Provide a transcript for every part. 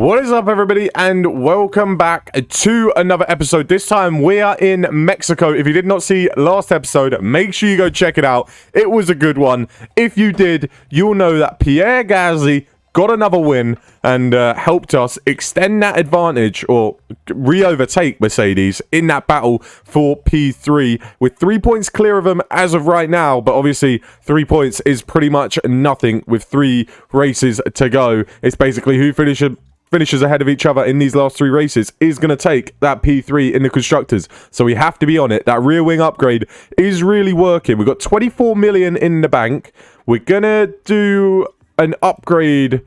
What is up, everybody, and welcome back to another episode. This time we are in Mexico. If you did not see last episode, make sure you go check it out. It was a good one. If you did, you'll know that Pierre Gasly got another win and helped us extend that advantage or re-overtake Mercedes in that battle for P3 with 3 points clear of them as of right now. But obviously 3 points is pretty much nothing with 3 races to go. It's basically who finishes ahead of each other in these last 3 races is going to take that P3 in the constructors. So we have to be on it. That rear wing upgrade is really working. We've got 24 million in the bank. We're going to do an upgrade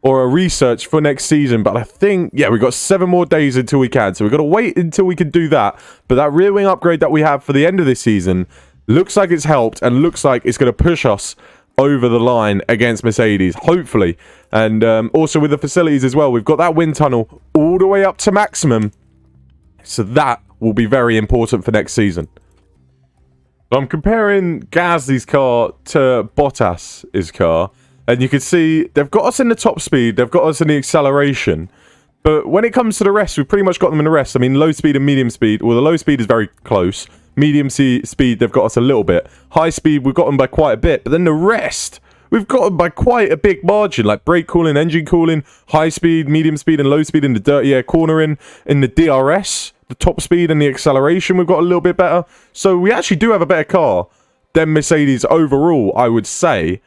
or a research for next season, but I think, yeah, we've got 7 more days until we can. So we've got to wait until we can do that. But that rear wing upgrade that we have for the end of this season looks like it's helped and looks like it's going to push us over the line against Mercedes, hopefully. And also with the facilities as well, we've got that wind tunnel all the way up to maximum, so that will be very important for next season. So I'm comparing Gasly's car to Bottas's car, and you can see they've got us in the top speed, they've got us in the acceleration, but when it comes to the rest, we've pretty much got them in the rest. I mean, low speed and medium speed, well, the low speed is very close. Medium speed, they've got us a little bit. High speed, we've got them by quite a bit. But then the rest, we've got them by quite a big margin. Like brake cooling, engine cooling, high speed, medium speed, and low speed in the dirty air cornering. In the DRS, the top speed and the acceleration, we've got a little bit better. So we actually do have a better car than Mercedes overall, I would say.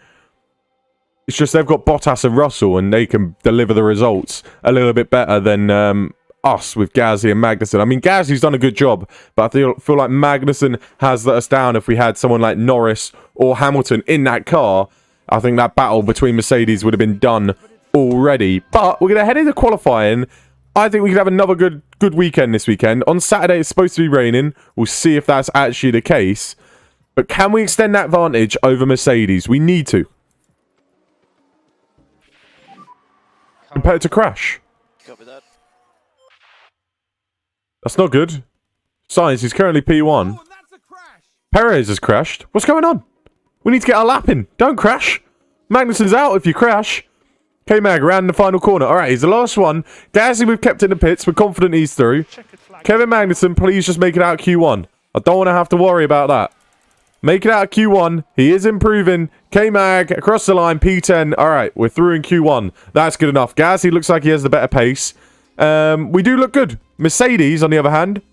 It's just they've got Bottas and Russell, and they can deliver the results a little bit better than us with Gasly and Magnussen. I mean, Gasly's done a good job, but I feel like Magnussen has let us down. If we had someone like Norris or Hamilton in that car, I think that battle between Mercedes would have been done already. But we're going to head into qualifying. I think we could have another good weekend this weekend. On Saturday, it's supposed to be raining. We'll see if that's actually the case. But can we extend that advantage over Mercedes? We need to. Compared to Crash. Copy that. That's not good. Sainz is currently P1. Oh, that's a crash. Perez has crashed. What's going on? We need to get our lap in. Don't crash. Magnussen's out if you crash. K-Mag around the final corner. All right, he's the last one. Gasly, we've kept in the pits. We're confident he's through. Kevin Magnussen, please just make it out Q1. I don't want to have to worry about that. Make it out Q1. He is improving. K-Mag across the line, P10. All right, we're through in Q1. That's good enough. Gasly looks like he has the better pace. We do look good. Mercedes, on the other hand.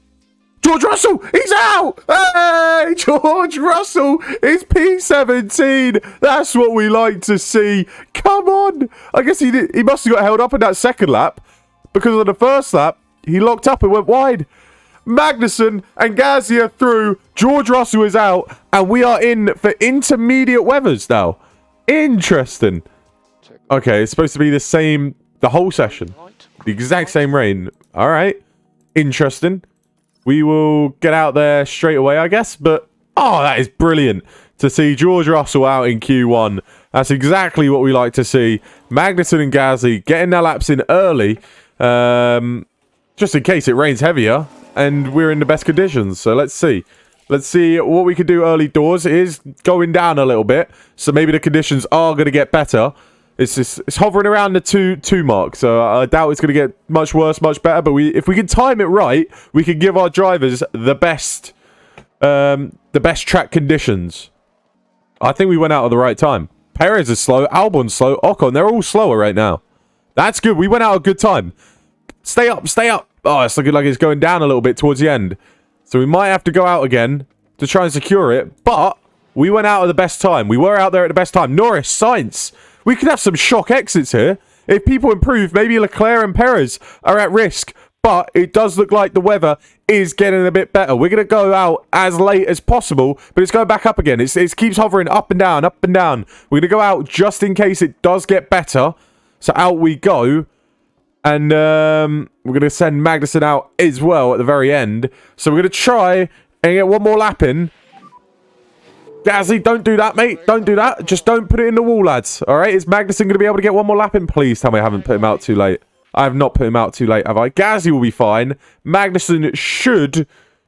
George Russell, he's out! Hey, George Russell is P17. That's what we like to see. Come on. I guess he must have got held up in that second lap because on the first lap, he locked up and went wide. Magnussen and Gasly are through. George Russell is out, and we are in for intermediate weathers now. Interesting. Okay, it's supposed to be the whole session. The exact same rain. All right. Interesting. We will get out there straight away, I guess. But, oh, that is brilliant to see George Russell out in Q1. That's exactly what we like to see. Magnussen and Gasly getting their laps in early. Just in case it rains heavier. And we're in the best conditions. So let's see. Let's see what we can do early doors. It is going down a little bit. So maybe the conditions are going to get better. It's hovering around the 2 mark, so I doubt it's going to get much worse, much better. But if we can time it right, we can give our drivers the best track conditions. I think we went out at the right time. Perez is slow, Albon's slow, Ocon, they're all slower right now. That's good. We went out at a good time. Stay up, stay up. Oh, it's looking like it's going down a little bit towards the end. So we might have to go out again to try and secure it. But we went out at the best time. We were out there at the best time. Norris, Sainz. We could have some shock exits here. If people improve, maybe Leclerc and Perez are at risk. But it does look like the weather is getting a bit better. We're going to go out as late as possible, but it's going back up again. It keeps hovering up and down, up and down. We're going to go out just in case it does get better. So out we go. And we're going to send Magnussen out as well at the very end. So we're going to try and get one more lap in. Gasly, don't do that, mate. Don't do that. Just don't put it in the wall, lads. All right? Is Magnussen going to be able to get one more lap in? Please tell me I haven't put him out too late. I have not put him out too late, have I? Gasly will be fine. Magnussen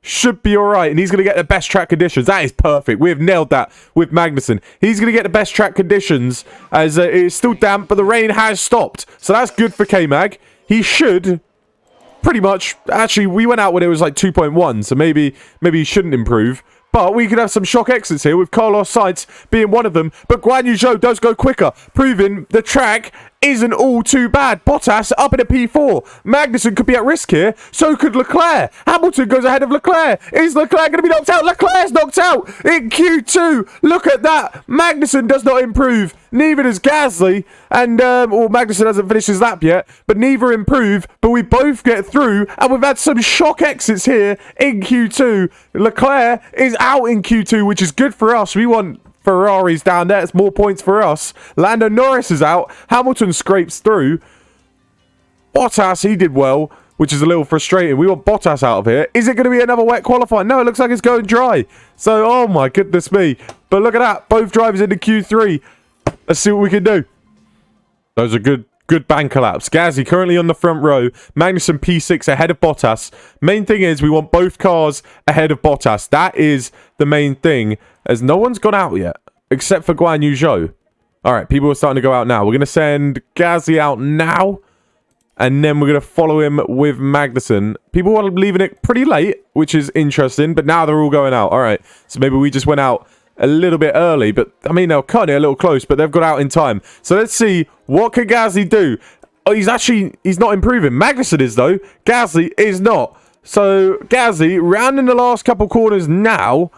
should be all right. And he's going to get the best track conditions. That is perfect. We have nailed that with Magnussen. He's going to get the best track conditions as it's still damp, but the rain has stopped. So that's good for K-Mag. He should pretty much... Actually, we went out when it was like 2.1, so maybe he shouldn't improve. But we could have some shock exits here with Carlos Sainz being one of them. But Guan Yu Zhou does go quicker, proving the track isn't all too bad. Bottas up in a P4. Magnussen could be at risk here. So could Leclerc. Hamilton goes ahead of Leclerc. Is Leclerc going to be knocked out? Leclerc's knocked out in Q2. Look at that. Magnussen does not improve. Neither does Gasly. And, well, Magnussen hasn't finished his lap yet. But neither improve. But we both get through. And we've had some shock exits here in Q2. Leclerc is out in Q2, which is good for us. We want Ferraris down there. It's more points for us. Lando Norris is out. Hamilton scrapes through. Bottas, he did well, which is a little frustrating. We want Bottas out of here. Is it going to be another wet qualifying? No, it looks like it's going dry. So, oh my goodness me. But look at that. Both drivers into Q3. Let's see what we can do. Those are good banker laps. Gasly currently on the front row. Magnussen P6 ahead of Bottas. Main thing is we want both cars ahead of Bottas. That is the main thing, as no one's gone out yet, except for Guan Yu Zhou. All right, people are starting to go out now. We're going to send Gasly out now, and then we're going to follow him with Magnussen. People are leaving it pretty late, which is interesting, but now they're all going out. All right, so maybe we just went out a little bit early, but I mean, they'll cut it a little close, but they've got out in time. So let's see, what can Gasly do? Oh, he's not improving. Magnussen is, though. Gasly is not. So Gasly, rounding the last couple corners now,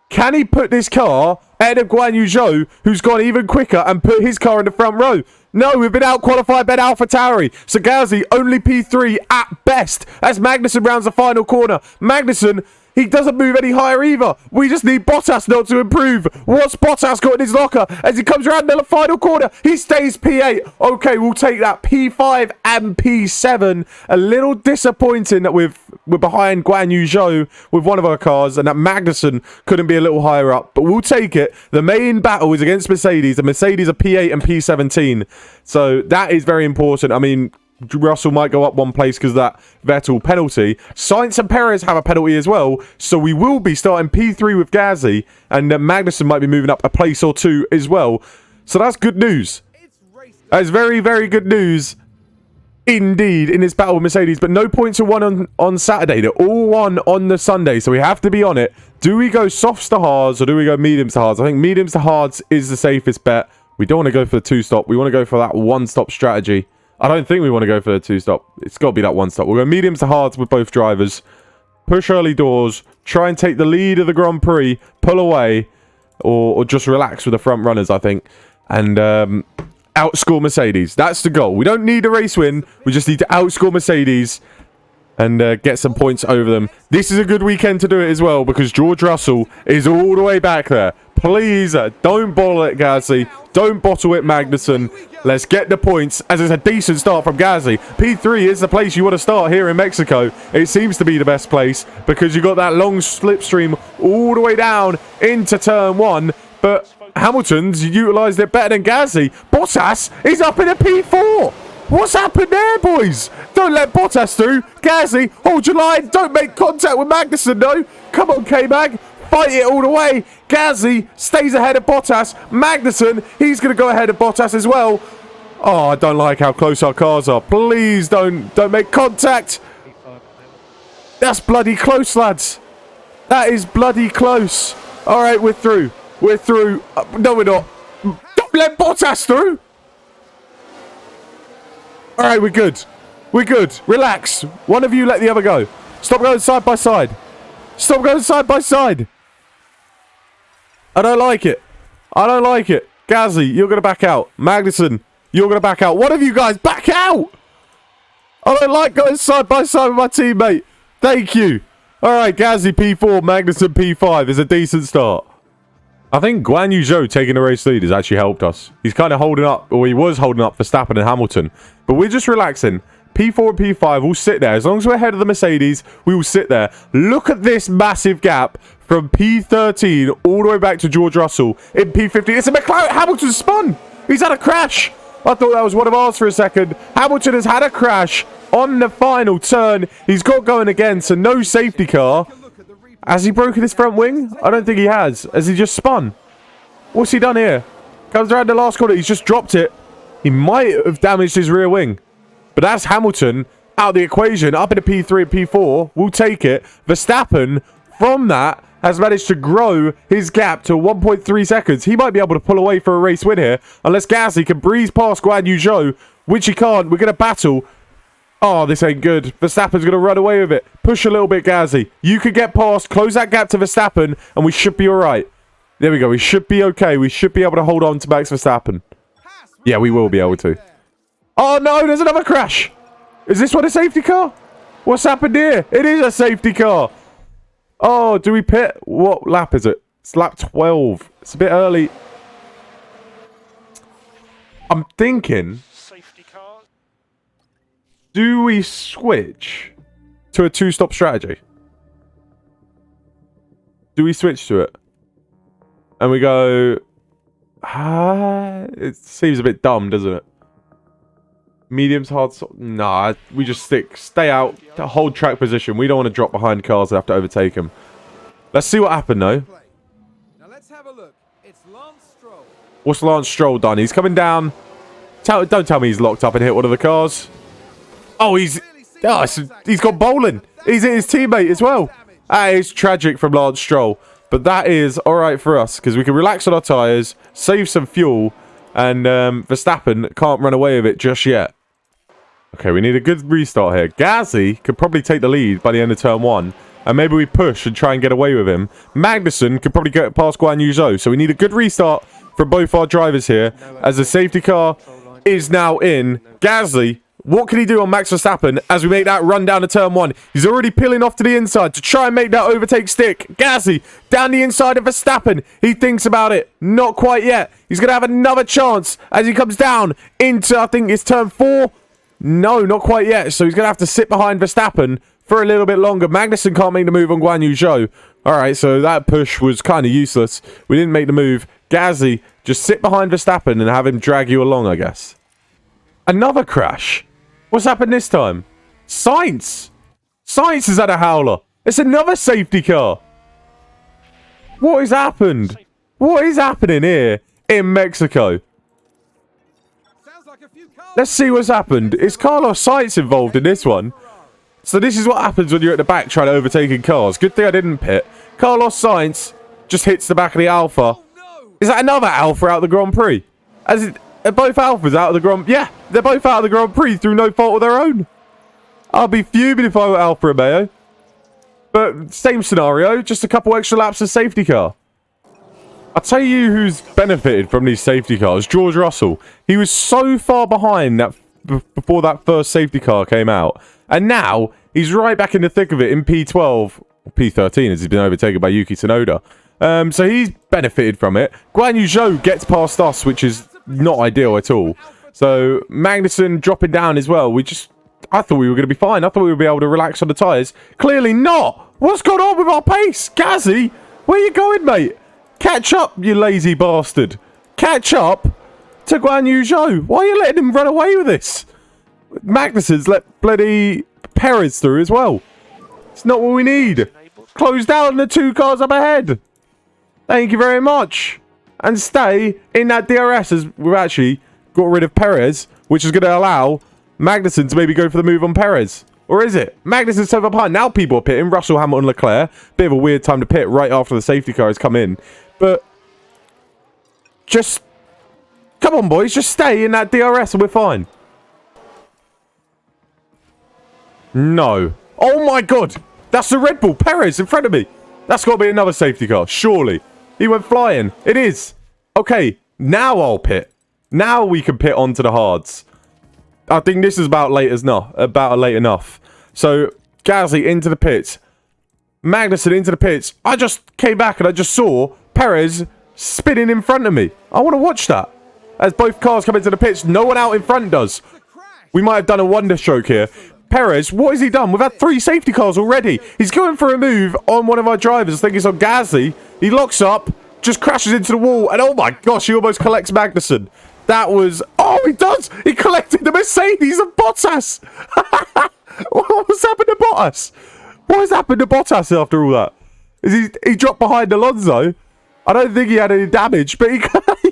can he put this car ahead of Guan Yu Zhou, who's gone even quicker, and put his car in the front row? No, we've been out-qualified by AlphaTauri. So Gasly, only P3 at best, as Magnussen rounds the final corner. Magnussen, he doesn't move any higher either. We just need Bottas not to improve. What's Bottas got in his locker as he comes around the final corner? He stays P8. Okay, we'll take that. P5 and P7. A little disappointing that we're behind Guan Yu Zhou with one of our cars, and that Magnussen couldn't be a little higher up. But we'll take it. The main battle is against Mercedes. The Mercedes are P8 and P17. So that is very important. I mean, Russell might go up one place because of that Vettel penalty. Sainz and Perez have a penalty as well, so we will be starting P3 with Gasly, and Magnussen might be moving up a place or two as well. So that's good news. That is very, very good news indeed in this battle with Mercedes, but no points are won on Saturday. They're all won on the Sunday, so we have to be on it. Do we go softs to hards or do we go mediums to hards? I think mediums to hards is the safest bet. We don't want to go for the two-stop. We want to go for that one-stop strategy. I don't think we want to go for the two-stop. It's got to be that one-stop. We'll go mediums to hards with both drivers. Push early doors. Try and take the lead of the Grand Prix. Pull away. Or just relax with the front runners, I think. And outscore Mercedes. That's the goal. We don't need a race win. We just need to outscore Mercedes and get some points over them. This is a good weekend to do it as well, because George Russell is all the way back there. Please, don't bottle it, Gasly. Don't bottle it, Magnussen. Let's get the points, as it's a decent start from Gasly. P3 is the place you want to start here in Mexico. It seems to be the best place, because you've got that long slipstream all the way down into turn 1. But Hamilton's utilised it better than Gasly. Bottas is up in a P4. What's happened there, boys? Don't let Bottas through. Gasly, hold your line. Don't make contact with Magnussen, though. Come on, K-Mag. Fight it all the way. Gasly stays ahead of Bottas. Magnussen, he's going to go ahead of Bottas as well. Oh, I don't like how close our cars are. Please don't make contact. That's bloody close, lads. That is bloody close. All right, we're through. We're through. No, we're not. Don't let Bottas through. All right, we're good. We're good. Relax. One of you let the other go. Stop going side by side. Stop going side by side. I don't like it. I don't like it. Gasly, you're going to back out. Magnussen, you're going to back out. One of you guys, back out. I don't like going side by side with my teammate. Thank you. All right, Gasly P4, Magnussen P5 is a decent start. I think Guan Yu Zhou taking the race lead has actually helped us. He's kind of holding up, or he was holding up for Verstappen and Hamilton. But we're just relaxing. P4 and P5 will sit there. As long as we're ahead of the Mercedes, we will sit there. Look at this massive gap from P13 all the way back to George Russell in P15. It's a McLaren. Hamilton spun. He's had a crash. I thought that was one of ours for a second. Hamilton has had a crash on the final turn. He's got going again, so no safety car. Has he broken his front wing? I don't think he has. Has he just spun? What's he done here? Comes around the last corner. He's just dropped it. He might have damaged his rear wing. But that's Hamilton out of the equation. Up into P3 and P4. We'll take it. Verstappen, from that, has managed to grow his gap to 1.3 seconds. He might be able to pull away for a race win here. Unless Gasly can breeze past Guan Yu Zhou, which he can't. We're going to battle. Oh, this ain't good. Verstappen's going to run away with it. Push a little bit, Gasly. You could get past, close that gap to Verstappen, and we should be all right. There we go. We should be okay. We should be able to hold on to Max Verstappen. Yeah, we will be able to. Oh, no, there's another crash. Is this one a safety car? What's happened here? It is a safety car. Oh, do we pit? What lap is it? It's lap 12. It's a bit early. I'm thinking, do we switch to a two-stop strategy? Do we switch to it? And we go... it seems a bit dumb, doesn't it? Mediums, hard... Nah, we just stay out, to hold track position. We don't want to drop behind cars and have to overtake them. Let's see what happened, though. Now let's have a look. It's Lance Stroll. What's Lance Stroll done? He's coming down. Don't tell me he's locked up and hit one of the cars. Oh, he's gone bowling. He's hit his teammate as well. That is tragic from Lance Stroll. But that is all right for us because we can relax on our tyres, save some fuel, and Verstappen can't run away with it just yet. Okay, we need a good restart here. Gasly could probably take the lead by the end of turn 1. And maybe we push and try and get away with him. Magnussen could probably get past Guan Yu Zhou. So we need a good restart from both our drivers here. As the safety car is now in. Gasly, what can he do on Max Verstappen as we make that run down to turn 1? He's already peeling off to the inside to try and make that overtake stick. Gasly down the inside of Verstappen. He thinks about it. Not quite yet. He's going to have another chance as he comes down into, I think it's turn 4. No, not quite yet. So he's going to have to sit behind Verstappen for a little bit longer. Magnussen can't make the move on Guan Yu Zhou. Alright, so that push was kind of useless. We didn't make the move. Gasly, just sit behind Verstappen and have him drag you along, I guess. Another crash. What's happened this time? Sainz has had a howler. It's another safety car. What has happened? What is happening here in Mexico? Let's see what's happened. Is Carlos Sainz involved in this one? So this is what happens when you're at the back trying to overtake cars. Good thing I didn't pit. Carlos Sainz just hits the back of the Alpha. Is that another Alpha out of the Grand Prix? Are both Alphas out of the Grand... Yeah, they're both out of the Grand Prix through no fault of their own. I'll be fuming if I were Alfa Romeo. But same scenario, just a couple extra laps of safety car. I'll tell you who's benefited from these safety cars. George Russell. He was so far behind that before that first safety car came out. And now, he's right back in the thick of it in P12. Or P13 as he's been overtaken by Yuki Tsunoda. So he's benefited from it. Guan Yu Zhou gets past us, which is not ideal at all. So Magnussen dropping down as well. I thought we were going to be fine. I thought we would be able to relax on the tyres. Clearly not. What's going on with our pace? Gasly, where you going, mate? Catch up, you lazy bastard. Catch up to Guan Yu Zhou. Why are you letting him run away with this? Magnussen's let bloody Perez through as well. It's not what we need. Close down the 2 cars up ahead. Thank you very much. And stay in that DRS as we've actually got rid of Perez, which is going to allow Magnussen to maybe go for the move on Perez. Or is it? Magnussen's so far behind. Now people are pitting. Russell, Hamilton, Leclerc. Bit of a weird time to pit right after the safety car has come in. But just... Come on, boys. Just stay in that DRS and we're fine. No. Oh my god. That's the Red Bull. Perez in front of me. That's got to be another safety car. Surely. He went flying. It is. Okay. Now I'll pit. Now we can pit onto the hards. I think this is about late enough. So, Gasly into the pits. Magnussen into the pits. I just came back and I just saw Perez spinning in front of me. I want to watch that. As both cars come into the pits, no one out in front does. We might have done a wonder stroke here. Perez, what has he done? We've had 3 safety cars already. He's going for a move on one of our drivers. I think it's on Gasly. He locks up, just crashes into the wall, and oh my gosh, he almost collects Magnussen. That was... Oh, he does! He collected the Mercedes of Bottas! What's happened to Bottas? What has happened to Bottas after all that? He dropped behind Alonso. I don't think he had any damage, but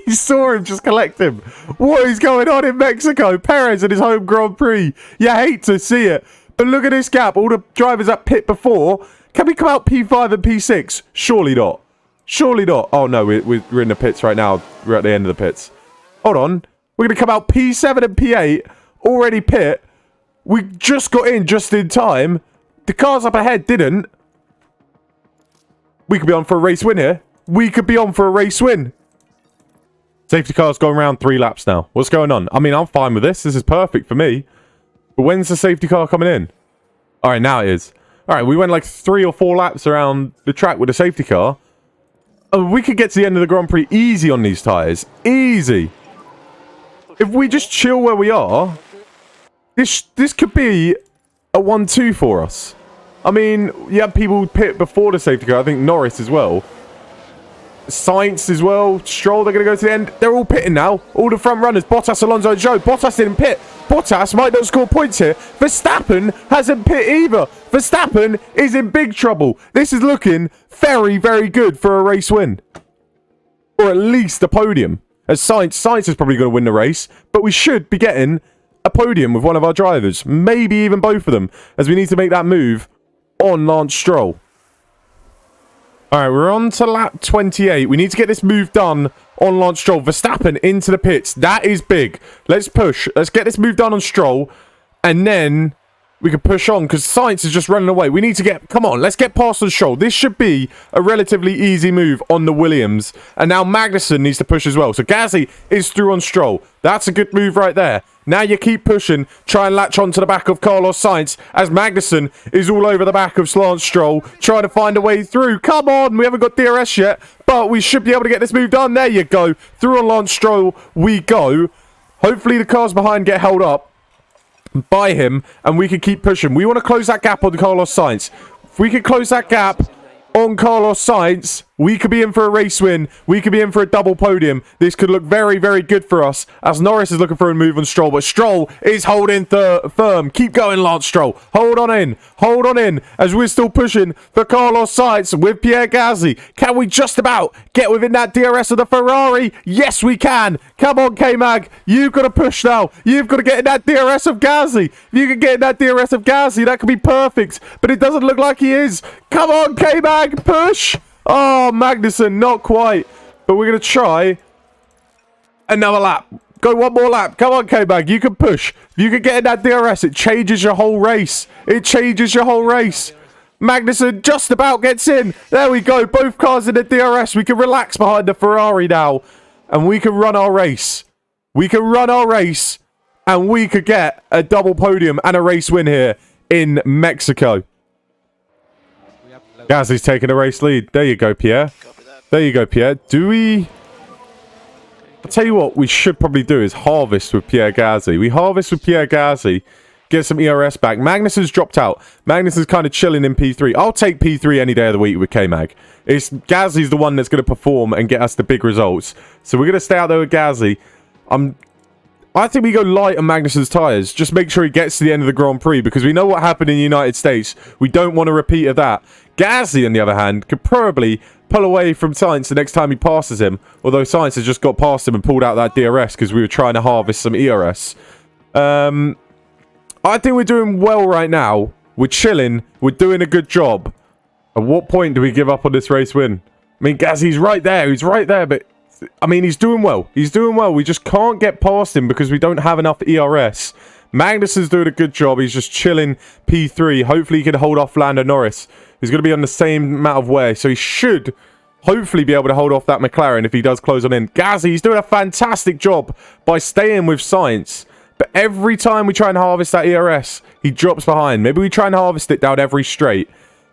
he saw him just collect him. What is going on in Mexico? Perez in his home Grand Prix. You hate to see it. But look at this gap. All the drivers that pit before. Can we come out P5 and P6? Surely not. Surely not. Oh, no. We're in the pits right now. We're at the end of the pits. Hold on. We're going to come out P7 and P8. Already pit. We just got in just in time. The cars up ahead didn't. We could be on for a race win here. We could be on for a race win. Safety car's going around 3 laps now. What's going on? I mean, I'm fine with this. This is perfect for me. But when's the safety car coming in? All right, now it is. All right, we went like 3 or 4 laps around the track with the safety car. Oh, we could get to the end of the Grand Prix easy on these tyres. Easy. If we just chill where we are, this could be a 1-2 for us. I mean, you have people pit before the safety car. I think Norris as well. Sainz as well. Stroll, they're going to go to the end. They're all pitting now. All the front runners. Bottas, Alonso, Joe. Bottas didn't pit. Bottas might not score points here. Verstappen hasn't pit either. Verstappen is in big trouble. This is looking very, very good for a race win. Or at least a podium. As Sainz is probably going to win the race. But we should be getting a podium with one of our drivers. Maybe even both of them. As we need to make that move on Lance Stroll. Alright, we're on to lap 28. We need to get this move done on Lance Stroll. Verstappen into the pits. That is big. Let's push. Let's get this move done on Stroll. And then we can push on because Sainz is just running away. We need to get... Come on, let's get past on Stroll. This should be a relatively easy move on the Williams. And now Magnussen needs to push as well. So Gasly is through on Stroll. That's a good move right there. Now you keep pushing. Try and latch onto the back of Carlos Sainz as Magnussen is all over the back of Lance Stroll. Trying to find a way through. Come on. We haven't got DRS yet. But we should be able to get this move done. There you go. Through on Lance Stroll we go. Hopefully the cars behind get held up by him and we can keep pushing. We want to close that gap on Carlos Sainz. If we can close that gap on Carlos Sainz, we could be in for a race win. We could be in for a double podium. This could look very, very good for us as Norris is looking for a move on Stroll, but Stroll is holding firm. Keep going, Lance Stroll. Hold on in. Hold on in as we're still pushing for Carlos Sainz with Pierre Gasly. Can we just about get within that DRS of the Ferrari? Yes, we can. Come on, K-Mag. You've got to push now. You've got to get in that DRS of Gasly. If you can get in that DRS of Gasly, that could be perfect, but it doesn't look like he is. Come on, K-Mag. Push. Oh, Magnussen, not quite. But we're going to try another lap. Go one more lap. Come on, K-Bag. You can push. If you can get in that DRS, it changes your whole race. It changes your whole race. Magnussen just about gets in. There we go. Both cars in the DRS. We can relax behind the Ferrari now. And we can run our race. We can run our race. And we could get a double podium and a race win here in Mexico. Gasly's taking a race lead. There you go, Pierre. There you go, Pierre. Do we... I'll tell you what we should probably do is harvest with Pierre Gasly. We harvest with Pierre Gasly, get some ERS back. Magnussen's dropped out. Magnussen's kind of chilling in P3. I'll take P3 any day of the week with K-Mag. Gasly's the one that's going to perform and get us the big results. So we're going to stay out there with Gasly. I think we go light on Magnussen's tyres. Just make sure he gets to the end of the Grand Prix because we know what happened in the United States. We don't want a repeat of that. Gasly, on the other hand, could probably pull away from Sainz the next time he passes him. Although Sainz has just got past him and pulled out that DRS because we were trying to harvest some ERS. I think we're doing well right now. We're chilling. We're doing a good job. At what point do we give up on this race win? I mean, Gasly's right there. He's right there, but... I mean, he's doing well. He's doing well. We just can't get past him because we don't have enough ERS. Magnussen's doing a good job. He's just chilling P3. Hopefully, he can hold off Lando Norris. He's going to be on the same amount of wear. So he should hopefully be able to hold off that McLaren if he does close on in. Gasly, he's doing a fantastic job by staying with Sainz. But every time we try and harvest that ERS, he drops behind. Maybe we try and harvest it down every straight.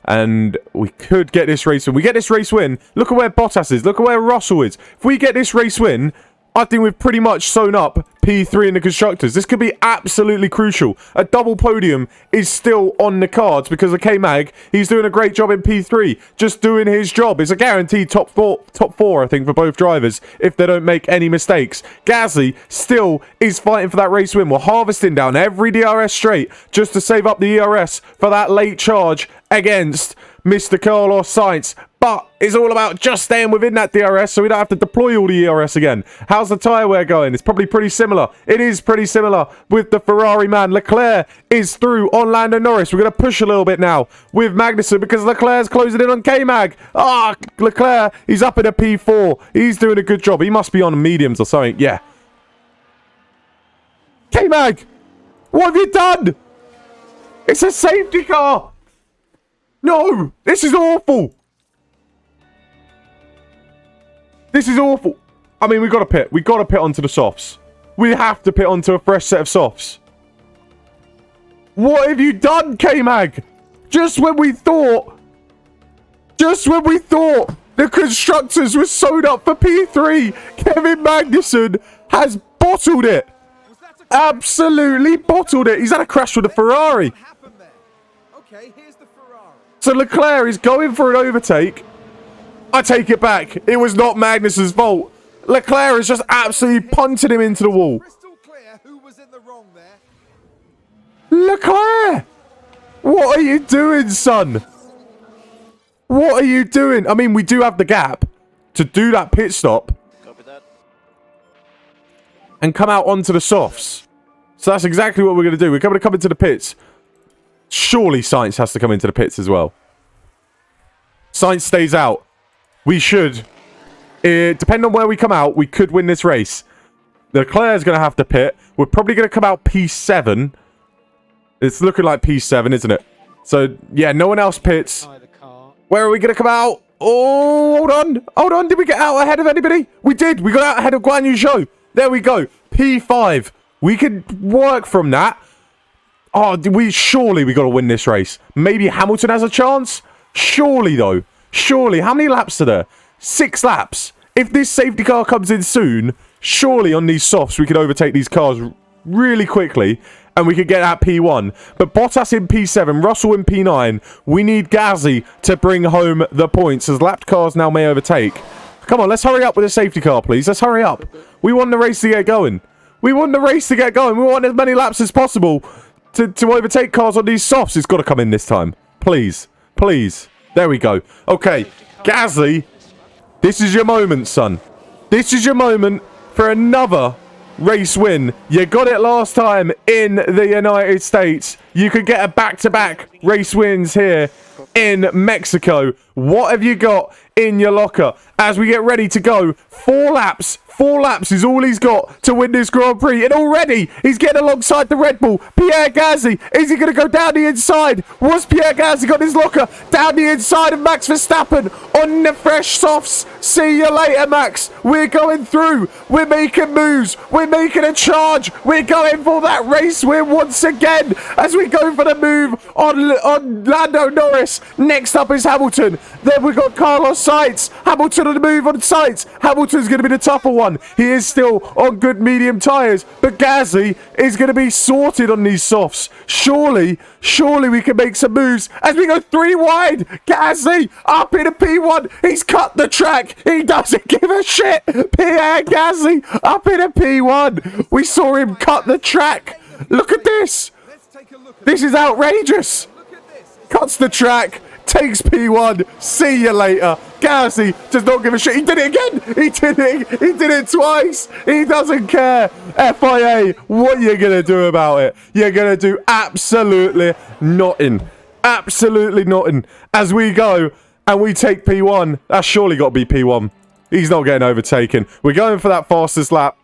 And we could get this race win. We get this race win. Look at where Bottas is. Look at where Russell is. If we get this race win, I think we've pretty much sewn up P3 in the Constructors. This could be absolutely crucial. A double podium is still on the cards because of K-Mag. He's doing a great job in P3. Just doing his job. It's a guaranteed top four, I think, for both drivers if they don't make any mistakes. Gasly still is fighting for that race win. We're harvesting down every DRS straight just to save up the ERS for that late charge against Mr. Carlos Sainz. But it's all about just staying within that DRS so we don't have to deploy all the ERS again. How's the tyre wear going? It's probably pretty similar. It is pretty similar with the Ferrari man. Leclerc is through on Lando Norris. We're going to push a little bit now with Magnussen because Leclerc's closing in on K-Mag. Leclerc, he's up in a P4. He's doing a good job. He must be on mediums or something. Yeah. K-Mag, what have you done? It's a safety car. No, this is awful. This is awful. I mean, we've got to pit. We've got to pit onto the softs. We have to pit onto a fresh set of softs. What have you done, K-Mag? Just when we thought the constructors were sewed up for P3, Kevin Magnussen has bottled it. Absolutely bottled it. He's had a crash with a Ferrari. Okay, here's the Ferrari. So Leclerc is going for an overtake. I take it back. It was not Magnussen's fault. Leclerc is just absolutely punting him into the wall. Crystal clear who was in the wrong there. Leclerc! What are you doing, son? What are you doing? I mean, we do have the gap to do that pit stop. Copy that. And come out onto the softs. So that's exactly what we're going to do. We're going to come into the pits. Surely Sainz has to come into the pits as well. Sainz stays out. We should. Depending on where we come out, we could win this race. Leclerc's going to have to pit. We're probably going to come out P7. It's looking like P7, isn't it? So, yeah, no one else pits. Where are we going to come out? Oh, hold on. Hold on. Did we get out ahead of anybody? We did. We got out ahead of Guan Yu Zhou. There we go. P5. We could work from that. Oh, surely we got to win this race. Maybe Hamilton has a chance? Surely, though. Surely. How many laps are there? 6 laps. If this safety car comes in soon, surely on these softs we could overtake these cars really quickly and we could get at P1. But Bottas in P7, Russell in P9. We need Gasly to bring home the points as lapped cars now may overtake. Come on, let's hurry up with the safety car, please. Let's hurry up. We want the race to get going. We want the race to get going. We want as many laps as possible to overtake cars on these softs. It's got to come in this time. Please. Please. There we go. Okay. Gasly, this is your moment, son. This is your moment for another race win. You got it last time in the United States. You could get a back-to-back race wins here in Mexico. What have you got in your locker as we get ready to go? 4 laps. 4 laps is all he's got to win this Grand Prix. And already he's getting alongside the Red Bull. Pierre Gasly. Is he going to go down the inside? What's Pierre Gasly got in his locker? Down the inside of Max Verstappen on the fresh softs. See you later, Max. We're going through. We're making moves. We're making a charge. We're going for that race win once again as we go for the move on Lando Norris. Next up is Hamilton. Then we've got Carlos Sainz. Hamilton on the move on Sainz. Hamilton's going to be the tougher one. He is still on good medium tyres. But Gasly is going to be sorted on these softs. Surely we can make some moves as we go 3 wide. Gasly up in a P1. He's cut the track. He doesn't give a shit. Pierre Gasly up in a P1. We saw him cut the track. Look at this. This is outrageous. Cuts the track. Takes P1. See you later. Gasly does not give a shit. He did it again. He did it twice. He doesn't care. FIA, what are you going to do about it? You're going to do absolutely nothing. Absolutely nothing. As we go and we take P1. That's surely got to be P1. He's not getting overtaken. We're going for that fastest lap.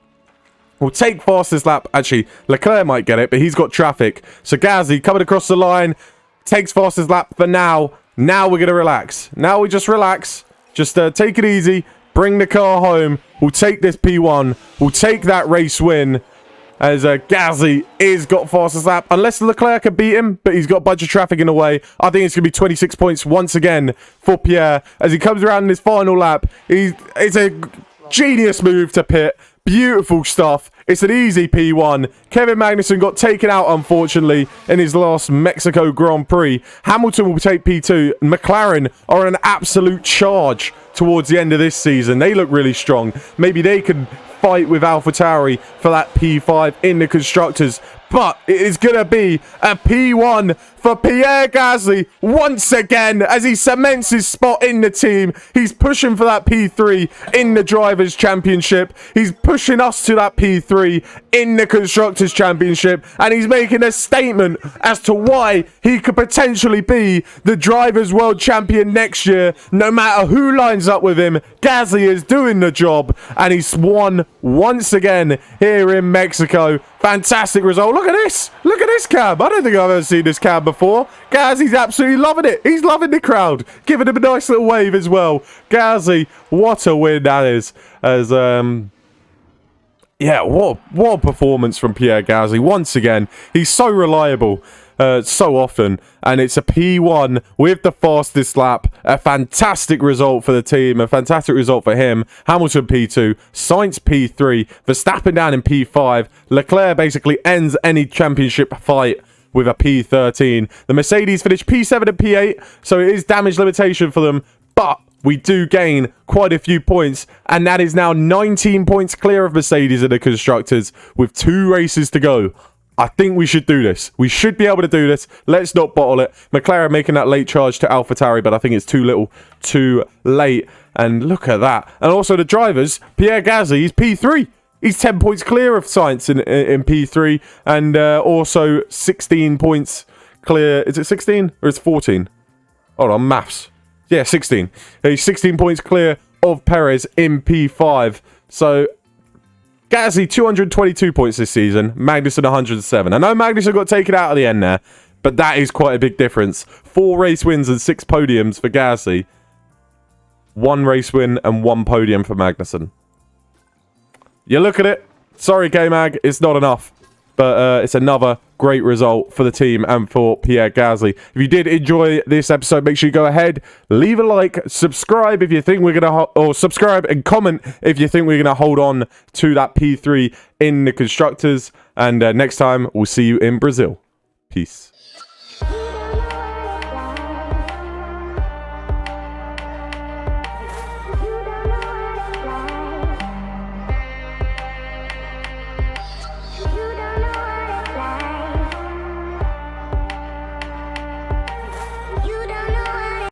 We'll take fastest lap. Actually, Leclerc might get it, but he's got traffic. So Gasly coming across the line. Takes fastest lap for now. Now we're going to relax. Now we just relax. Just take it easy. Bring the car home. We'll take this P1. We'll take that race win. As Gasly is got fastest lap. Unless Leclerc can beat him, but he's got a bunch of traffic in the way. I think it's going to be 26 points once again for Pierre. As he comes around in his final lap. It's a genius move to pit. Beautiful stuff. It's an easy P1. Kevin Magnussen got taken out, unfortunately, in his last Mexico Grand Prix. Hamilton will take P2. McLaren are on an absolute charge towards the end of this season. They look really strong. Maybe they can fight with AlphaTauri for that P5 in the Constructors. but it is going to be a P1 for Pierre Gasly once again as he cements his spot in the team. He's pushing for that P3 in the Drivers' Championship. He's pushing us to that P3 in the Constructors' Championship. And he's making a statement as to why he could potentially be the Drivers' World Champion next year. No matter who lines up with him, Gasly is doing the job. And he's won once again here in Mexico. Fantastic result. Look at this. Look at this cab. I don't think I've ever seen this cab before. Gasly's absolutely loving it. He's loving the crowd. Giving him a nice little wave as well. Gasly, what a win that is. As, yeah, what a performance from Pierre Gasly. Once again, he's so reliable. So often, and it's a P1 with the fastest lap. A fantastic result for the team, a fantastic result for him. Hamilton P2, Sainz P3, Verstappen down in P5. Leclerc basically ends any championship fight with a P13. The Mercedes finished P7 and P8, so it is damage limitation for them, but we do gain quite a few points, and that is now 19 points clear of Mercedes in the Constructors with 2 races to go. I think we should do this. We should be able to do this. Let's not bottle it. McLaren making that late charge to AlphaTauri, but I think it's too little, too late. And look at that. And also the drivers, Pierre Gasly, he's P3. He's 10 points clear of Sainz in P3. And also 16 points clear. Is it 16 or is it 14? Hold on, maths. Yeah, 16. He's 16 points clear of Perez in P5. So Gasly, 222 points this season. Magnussen, 107. I know Magnussen got taken out at the end there, but that is quite a big difference. 4 race wins and 6 podiums for Gasly. 1 race win and 1 podium for Magnussen. You look at it. Sorry, K-Mag, it's not enough. But it's another great result for the team and for Pierre Gasly. If you did enjoy this episode, make sure you go ahead, leave a like, subscribe if you think we're going to, or subscribe and comment if you think we're going to hold on to that P3 in the Constructors. And next time, we'll see you in Brazil. Peace.